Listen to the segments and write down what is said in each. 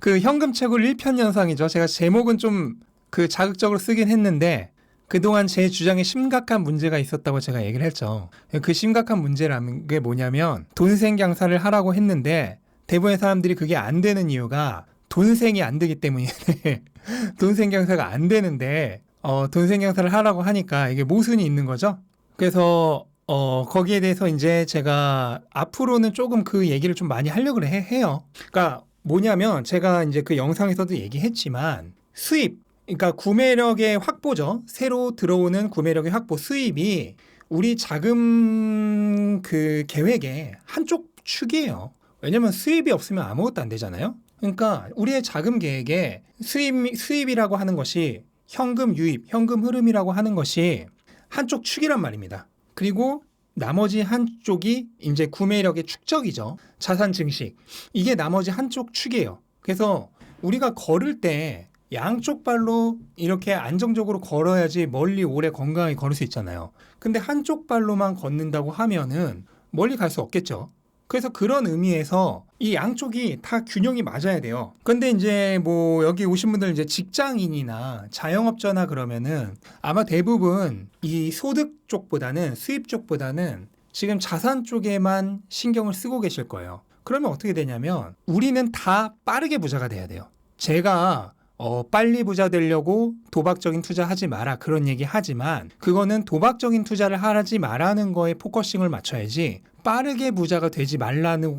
그 현금채굴 1편 영상이죠. 제가 제목은 좀 그 자극적으로 쓰긴 했는데 그동안 제 주장에 심각한 문제가 있었다고 제가 얘기를 했죠. 그 심각한 문제라는 게 뭐냐면 돈생경사를 하라고 했는데 대부분의 사람들이 그게 안 되는 이유가 돈생이 안 되기 때문이에요. 돈생경사가 안 되는데 돈생경사를 하라고 하니까 이게 모순이 있는 거죠. 그래서 거기에 대해서 이제 제가 앞으로는 조금 그 얘기를 좀 많이 하려고 해요. 그러니까 뭐냐면 제가 이제 그 영상에서도 얘기했지만 수입, 그러니까 구매력의 확보죠. 새로 들어오는 구매력의 확보, 수입이 우리 자금 그 계획의 한쪽 축이에요. 왜냐면 수입이 없으면 아무것도 안 되잖아요. 그러니까 우리의 자금 계획에 수입이라고 하는 것이 현금 유입, 현금 흐름이라고 하는 것이 한쪽 축이란 말입니다. 그리고 나머지 한쪽이 이제 구매력의 축적이죠. 자산 증식. 이게 나머지 한쪽 축이에요. 그래서 우리가 걸을 때 양쪽 발로 이렇게 안정적으로 걸어야지 멀리 오래 건강하게 걸을 수 있잖아요. 근데 한쪽 발로만 걷는다고 하면은 멀리 갈 수 없겠죠. 그래서 그런 의미에서 이 양쪽이 다 균형이 맞아야 돼요. 근데 이제 뭐 여기 오신 분들 이제 직장인이나 자영업자나 그러면은 아마 대부분 이 소득 쪽보다는 수입 쪽보다는 지금 자산 쪽에만 신경을 쓰고 계실 거예요. 그러면 어떻게 되냐면 우리는 다 빠르게 부자가 돼야 돼요. 제가 빨리 부자 되려고 도박적인 투자하지 마라 그런 얘기 하지만 그거는 도박적인 투자를 하지 말라는 거에 포커싱을 맞춰야지 빠르게 부자가 되지 말라는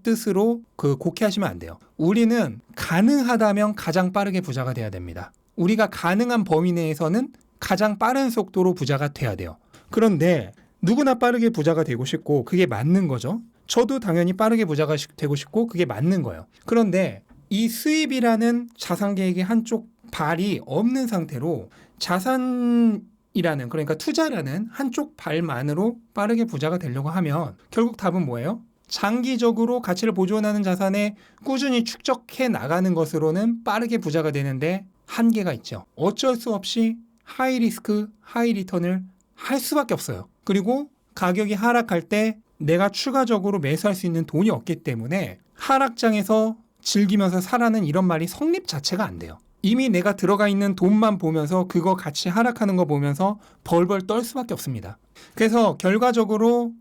뜻으로 그 곡해하시면 안 돼요. 우리는 가능하다면 가장 빠르게 부자가 돼야 됩니다. 우리가 가능한 범위 내에서는 가장 빠른 속도로 부자가 돼야 돼요. 그런데 누구나 빠르게 부자가 되고 싶고 그게 맞는 거죠. 저도 당연히 빠르게 부자가 되고 싶고 그게 맞는 거예요. 그런데 이 수입이라는 자산 계획의 한쪽 발이 없는 상태로 자산이라는 그러니까 투자라는 한쪽 발만으로 빠르게 부자가 되려고 하면 결국 답은 뭐예요? 장기적으로 가치를 보존하는 자산에 꾸준히 축적해 나가는 것으로는 빠르게 부자가 되는데 한계가 있죠. 어쩔 수 없이 하이 리스크, 하이 리턴을 할 수밖에 없어요. 그리고 가격이 하락할 때 내가 추가적으로 매수할 수 있는 돈이 없기 때문에 하락장에서 즐기면서 사라는 이런 말이 성립 자체가 안 돼요. 이미 내가 들어가 있는 돈만 보면서 그거 같이 하락하는 거 보면서 벌벌 떨 수밖에 없습니다. 그래서 결과적으로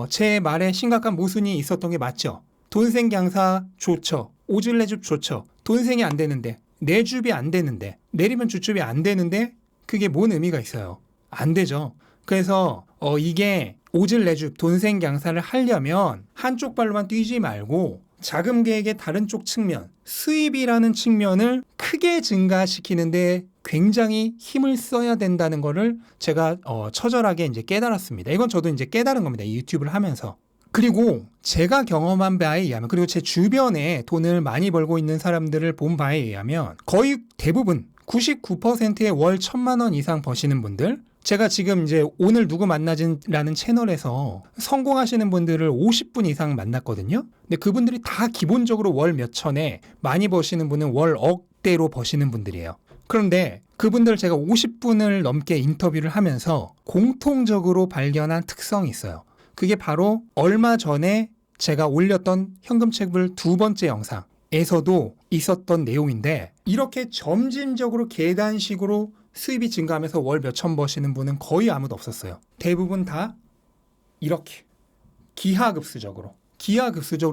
제 말에 심각한 모순이 있었던 게 맞죠. 돈생경사 좋죠. 오줄내줍 좋죠. 돈생이 안 되는데 내줍이 안 되는데 내리면 주줍이 안 되는데 그게 뭔 의미가 있어요. 안 되죠. 그래서 이게 오줄내줍 돈생경사를 하려면 한쪽 발로만 뛰지 말고 자금 계획의 다른 쪽 측면, 수입이라는 측면을 크게 증가시키는데 굉장히 힘을 써야 된다는 거를 제가 처절하게 이제 깨달았습니다. 이건 저도 이제 깨달은 겁니다. 이 유튜브를 하면서. 그리고 제가 경험한 바에 의하면, 그리고 제 주변에 돈을 많이 벌고 있는 사람들을 본 바에 의하면 거의 대부분 99%의 월 1,000만 원 이상 버시는 분들, 제가 지금 이제 오늘 누구 만나진라는 채널에서 성공하시는 분들을 50분 이상 만났거든요. 근데 그분들이 다 기본적으로 월 몇천에 많이 버시는 분은 월 억대로 버시는 분들이에요. 그런데 그분들 제가 50분을 넘게 인터뷰를 하면서 공통적으로 발견한 특성이 있어요. 그게 바로 얼마 전에 제가 올렸던 현금채굴 2번째 영상에서도 있었던 내용인데 이렇게 점진적으로 계단식으로 수입이 증가하면서 월 몇천 버시는 분은 거의 아무도 없었어요. 대부분 다 이렇게 기하급수적으로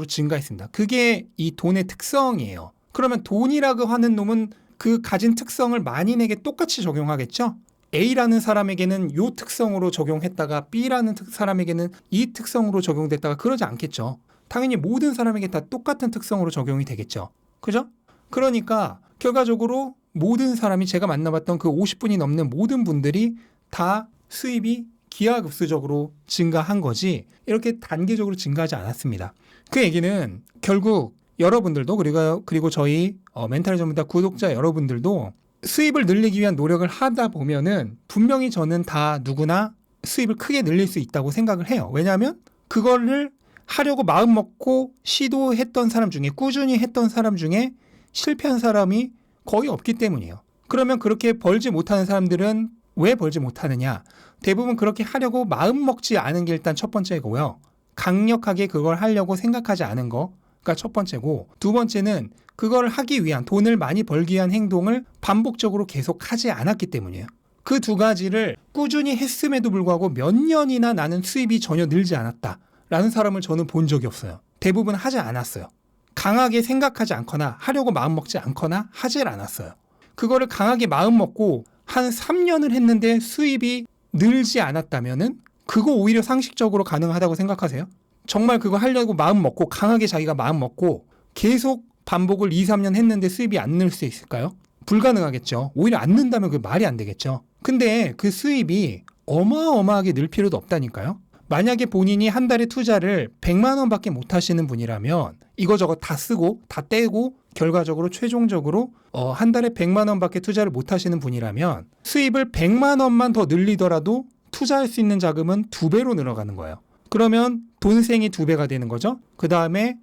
증가했습니다. 그게 이 돈의 특성이에요. 그러면 돈이라고 하는 놈은 그 가진 특성을 만인에게 똑같이 적용하겠죠? A라는 사람에게는 이 특성으로 적용했다가 B라는 사람에게는 이 특성으로 적용됐다가 그러지 않겠죠. 당연히 모든 사람에게 다 똑같은 특성으로 적용이 되겠죠. 그죠? 그러니까 결과적으로 모든 사람이 제가 만나봤던 그 50분이 넘는 모든 분들이 다 수입이 기하급수적으로 증가한 거지 이렇게 단계적으로 증가하지 않았습니다. 그 얘기는 결국 여러분들도 그리고 저희 멘탈 전문가 구독자 여러분들도 수입을 늘리기 위한 노력을 하다 보면은 분명히 저는 다 누구나 수입을 크게 늘릴 수 있다고 생각을 해요. 왜냐하면 그거를 하려고 마음 먹고 시도했던 사람 중에 꾸준히 했던 사람 중에 실패한 사람이 거의 없기 때문이에요. 그러면 그렇게 벌지 못하는 사람들은 왜 벌지 못하느냐? 대부분 그렇게 하려고 마음 먹지 않은 게 일단 첫 번째고요. 강력하게 그걸 하려고 생각하지 않은 거가 첫 번째고, 두 번째는 그걸 하기 위한, 돈을 많이 벌기 위한 행동을 반복적으로 계속 하지 않았기 때문이에요. 그 두 가지를 꾸준히 했음에도 불구하고 몇 년이나 나는 수입이 전혀 늘지 않았다라는 사람을 저는 본 적이 없어요. 대부분 하지 않았어요. 강하게 생각하지 않거나 하려고 마음먹지 않거나 하질 않았어요. 그거를 강하게 마음먹고 한 3년을 했는데 수입이 늘지 않았다면은 그거 오히려 상식적으로 가능하다고 생각하세요? 정말 그거 하려고 마음먹고 강하게 자기가 마음먹고 계속 반복을 2, 3년 했는데 수입이 안 늘 수 있을까요? 불가능하겠죠. 오히려 안 는다면 그 말이 안 되겠죠. 근데 그 수입이 어마어마하게 늘 필요도 없다니까요. 만약에 본인이 한 달에 투자를 100만 원밖에 못 하시는 분이라면 이거저거 다 쓰고 다 떼고 결과적으로 최종적으로 한 달에 100만 원밖에 투자를 못 하시는 분이라면 수입을 100만 원만 더 늘리더라도 투자할 수 있는 자금은 2배로 늘어가는 거예요. 그러면 돈생이 2배가 되는 거죠. 그 다음에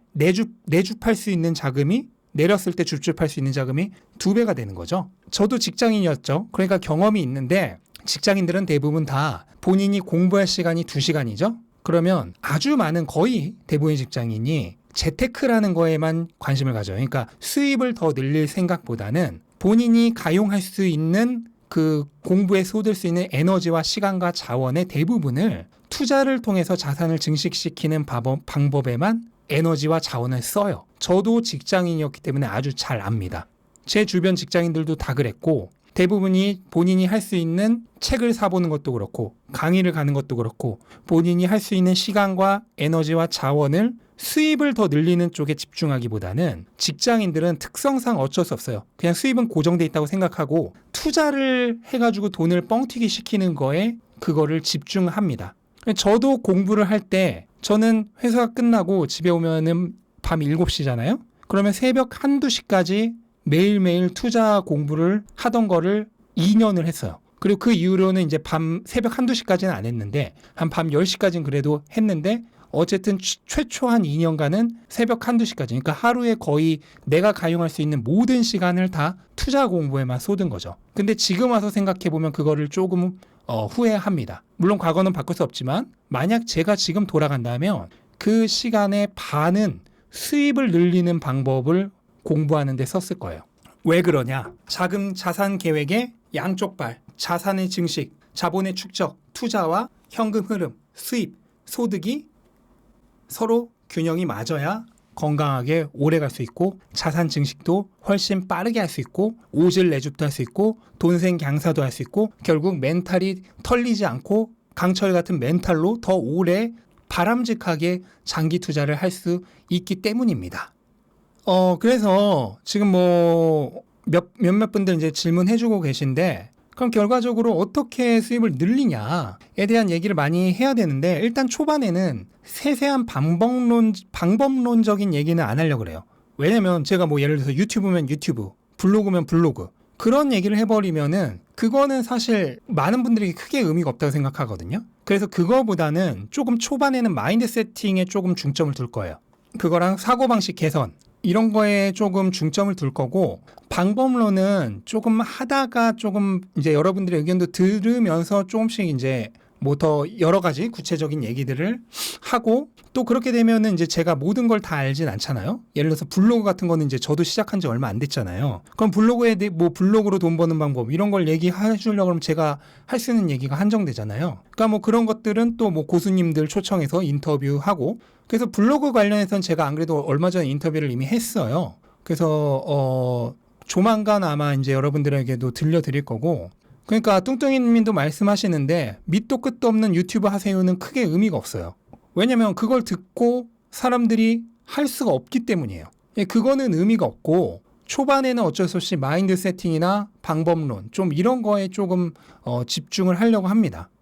내주팔 수 있는 자금이 내렸을 때 줍줍할 수 있는 자금이 2배가 되는 거죠. 저도 직장인이었죠. 그러니까 경험이 있는데 직장인들은 대부분 다 본인이 공부할 시간이 2시간이죠. 그러면 아주 많은 거의 대부분의 직장인이 재테크라는 거에만 관심을 가져요. 그러니까 수입을 더 늘릴 생각보다는 본인이 가용할 수 있는 그 공부에 쏟을 수 있는 에너지와 시간과 자원의 대부분을 투자를 통해서 자산을 증식시키는 방법에만 에너지와 자원을 써요. 저도 직장인이었기 때문에 아주 잘 압니다. 제 주변 직장인들도 다 그랬고 대부분이 본인이 할 수 있는 책을 사보는 것도 그렇고 강의를 가는 것도 그렇고 본인이 할 수 있는 시간과 에너지와 자원을 수입을 더 늘리는 쪽에 집중하기보다는 직장인들은 특성상 어쩔 수 없어요. 그냥 수입은 고정돼 있다고 생각하고 투자를 해가지고 돈을 뻥튀기 시키는 거에 그거를 집중합니다. 저도 공부를 할 때 저는 회사가 끝나고 집에 오면은 밤 7시잖아요. 그러면 새벽 한두 시까지 매일매일 투자 공부를 하던 거를 2년을 했어요. 그리고 그 이후로는 이제 새벽 한두 시까지는 안 했는데 한 밤 10시까지는 그래도 했는데 어쨌든 최초 한 2년간은 새벽 한두 시까지, 그러니까 하루에 거의 내가 가용할 수 있는 모든 시간을 다 투자 공부에만 쏟은 거죠. 근데 지금 와서 생각해보면 그거를 조금 후회합니다. 물론 과거는 바꿀 수 없지만 만약 제가 지금 돌아간다면 그 시간의 반은 수입을 늘리는 방법을 공부하는 데 썼을 거예요. 왜 그러냐? 자산 계획의 양쪽 발, 자산의 증식, 자본의 축적, 투자와 현금 흐름, 수입, 소득이 서로 균형이 맞아야 건강하게 오래 갈 수 있고 자산 증식도 훨씬 빠르게 할 수 있고 오질 내줍도 할 수 있고 돈생 강사도 할 수 있고 결국 멘탈이 털리지 않고 강철 같은 멘탈로 더 오래 바람직하게 장기 투자를 할 수 있기 때문입니다. 그래서 지금 몇몇 분들 이제 질문해주고 계신데 그럼 결과적으로 어떻게 수입을 늘리냐에 대한 얘기를 많이 해야 되는데 일단 초반에는 세세한 방법론적인 얘기는 안 하려고 그래요. 왜냐면 제가 예를 들어서 유튜브면 유튜브, 블로그면 블로그 그런 얘기를 해버리면은 그거는 사실 많은 분들이 크게 의미가 없다고 생각하거든요. 그래서 그거보다는 조금 초반에는 마인드 세팅에 조금 중점을 둘 거예요. 그거랑 사고방식 개선 이런 거에 조금 중점을 둘 거고 방법론은 조금 하다가 조금 이제 여러분들의 의견도 들으면서 조금씩 이제 더 여러 가지 구체적인 얘기들을 하고 또 그렇게 되면은 이제 제가 모든 걸 다 알진 않잖아요. 예를 들어서 블로그 같은 거는 이제 저도 시작한 지 얼마 안 됐잖아요. 그럼 블로그에 대해 블로그로 돈 버는 방법 이런 걸 얘기해 주려고 하면 제가 할 수 있는 얘기가 한정되잖아요. 그러니까 그런 것들은 또 고수님들 초청해서 인터뷰하고 그래서 블로그 관련해서는 제가 안 그래도 얼마 전에 인터뷰를 이미 했어요. 그래서 조만간 아마 이제 여러분들에게도 들려드릴 거고 그러니까 뚱뚱이님도 말씀하시는데 밑도 끝도 없는 유튜브 하세요는 크게 의미가 없어요. 왜냐면 그걸 듣고 사람들이 할 수가 없기 때문이에요. 그거는 의미가 없고 초반에는 어쩔 수 없이 마인드 세팅이나 방법론 좀 이런 거에 조금 집중을 하려고 합니다.